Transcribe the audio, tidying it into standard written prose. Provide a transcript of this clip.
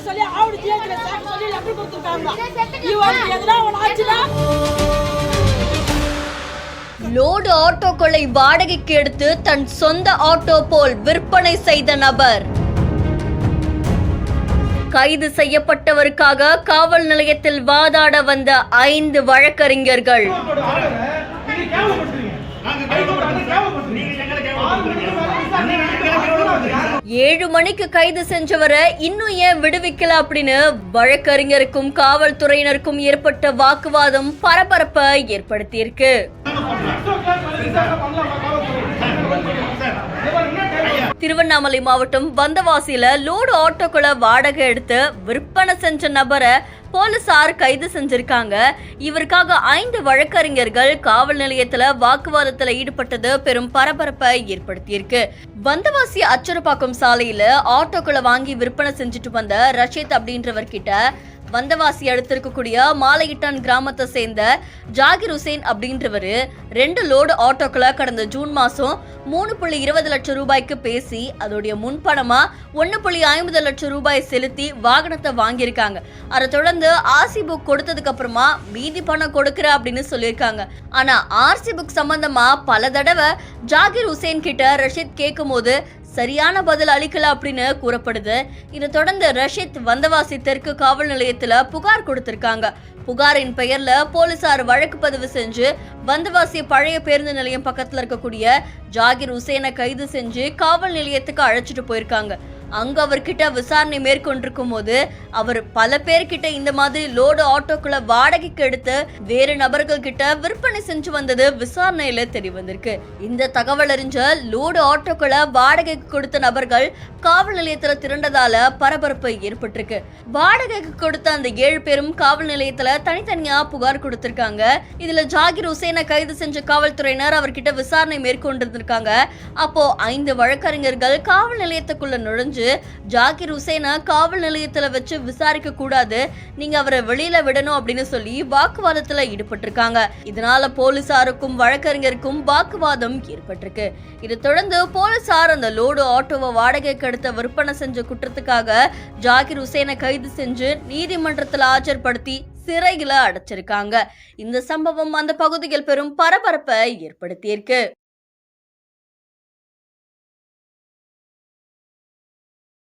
சொல்லி ஆவடி ஜிஹெச்ல சாக்க சொல்லி லெட்டர் கொடுத்திருக்காங்க. இவங்க எதனா ஒன்னு ஆச்சுனா லோடு ஆட்டோக்களை வாடகைக்கு எடுத்து தன் சொந்த ஆட்டோ போல் விற்பனை செய்த நபர் கைது செய்யப்பட்டவருக்காக காவல் நிலையத்தில் வாதாட வந்த 5 வழக்கறிஞர்கள். 7 மணிக்கு கைது செஞ்சவரை இன்னும் ஏன் விடுவிக்கல அப்படின்னு வழக்கறிஞருக்கும் காவல்துறையினருக்கும் ஏற்பட்ட வாக்குவாதம் பரபரப்பை ஏற்படுத்தியிருக்கு. திருவண்ணாமலை மாவட்டம் வந்தவாசியில லோடு ஆட்டோக்களை வாடகை எடுத்து விற்பனை செஞ்ச நபரை போலீசார் கைது செஞ்சிருக்காங்க. இவருக்காக 5 வழக்கறிஞர்கள் காவல் நிலையத்துல வாக்குவாதத்துல ஈடுபட்டது பெரும் பரபரப்பை ஏற்படுத்தியிருக்கு. வந்தவாசி அச்சரப்பாக்கம் சாலையில ஆட்டோக்களை வாங்கி விற்பனை செஞ்சுட்டு வந்த ரஷீத் அப்படின்றவர்கிட்ட வந்தவாசி அடுத்து இருக்கக்கூடிய மாலையிட்டான் கிராமத்தை சேர்ந்த ஜாகிர் ஹுசேன் அப்படின்றவரு 2 லோடு ஆட்டோக்களை கடந்த ஜூன் மாசம் 3.20 லட்சம் ரூபாய்க்கு பேசி அதோடைய முன்பணமா 1.50 லட்சம் ரூபாய் செலுத்தி வாகனத்தை வாங்கியிருக்காங்க. அதை தொடர்ந்து ஆர்சி புக் கொடுத்ததுக்கு அப்புறமா மீதி பணம் கொடுக்கிற அப்படின்னு சொல்லியிருக்காங்க. ஆனா ஆர்சி புக் சம்பந்தமா பல தடவை ஜாகிர் ஹுசேன் கிட்ட ரஷீத் கேட்கும் போது சரியான பதில் அளிக்கல அப்படின்னு கூறப்படுது. இதை தொடர்ந்து ரஷீத் வந்தவாசி தெற்கு காவல் நிலையத்துல புகார் கொடுத்திருக்காங்க. புகாரின் பெயர்ல போலீசார் வழக்கு பதிவு செஞ்சு வந்தவாசி பழைய பேருந்து நிலையம் பக்கத்துல இருக்கக்கூடிய ஜாகிர் ஹுசேனை கைது செஞ்சு காவல் நிலையத்துக்கு அழைச்சிட்டு போயிருக்காங்க. அங்க அவர்கிட்ட விசாரணை மேற்கொண்டிருக்கும் போது அவர் பல பேர்கிட்ட இந்த மாதிரி லோடு ஆட்டோக்களை வாடகைக்கு எடுத்து வேறு நபர்கள் கிட்ட விற்பனை செஞ்சு வந்தது விசாரணையில தெரிய வந்திருக்கு. இந்த தகவல் அறிஞ்ச லோடு ஆட்டோக்களை வாடகைக்கு கொடுத்த நபர்கள் காவல் நிலையத்துல திரண்டதால பரபரப்பு ஏற்பட்டிருக்கு. வாடகைக்கு கொடுத்த அந்த 7 பேரும் காவல் நிலையத்துல தனித்தனியா புகார் கொடுத்திருக்காங்க. இதுல ஜாகிர் ஹுசேனை கைது செஞ்ச காவல்துறையினர் அவர்கிட்ட விசாரணை மேற்கொண்டிருந்திருக்காங்க. அப்போ 5 வழக்கறிஞர்கள் காவல் நிலையத்துக்குள்ள நுழைஞ்சு ஜாகிர் ஹுசேனை காவல் நிலையத்துல வச்சு விசாரிக்க கூடாது, நீங்க அவரை வெளியில விடணும் அப்படின்னு சொல்லி வாக்குவாதத்துல ஈடுபட்டிருக்காங்க. இதனால போலீசாருக்கும் வழக்கறிஞருக்கும் வாக்குவாதம் ஏற்பட்டிருக்கு. இதை தொடர்ந்து போலீசார் அந்த லோடு ஆட்டோவை வாடகைக்கு எடுத்த விற்பனை செஞ்ச குற்றத்துக்காக ஜாகிர் ஹுசேனை கைது செஞ்சு நீதிமன்றத்தில் ஆஜர்படுத்தி சிறையில அடைச்சிருக்காங்க. இந்த சம்பவம் அந்த பகுதியில் பெரும் பரபரப்பை ஏற்படுத்தியிருக்கு.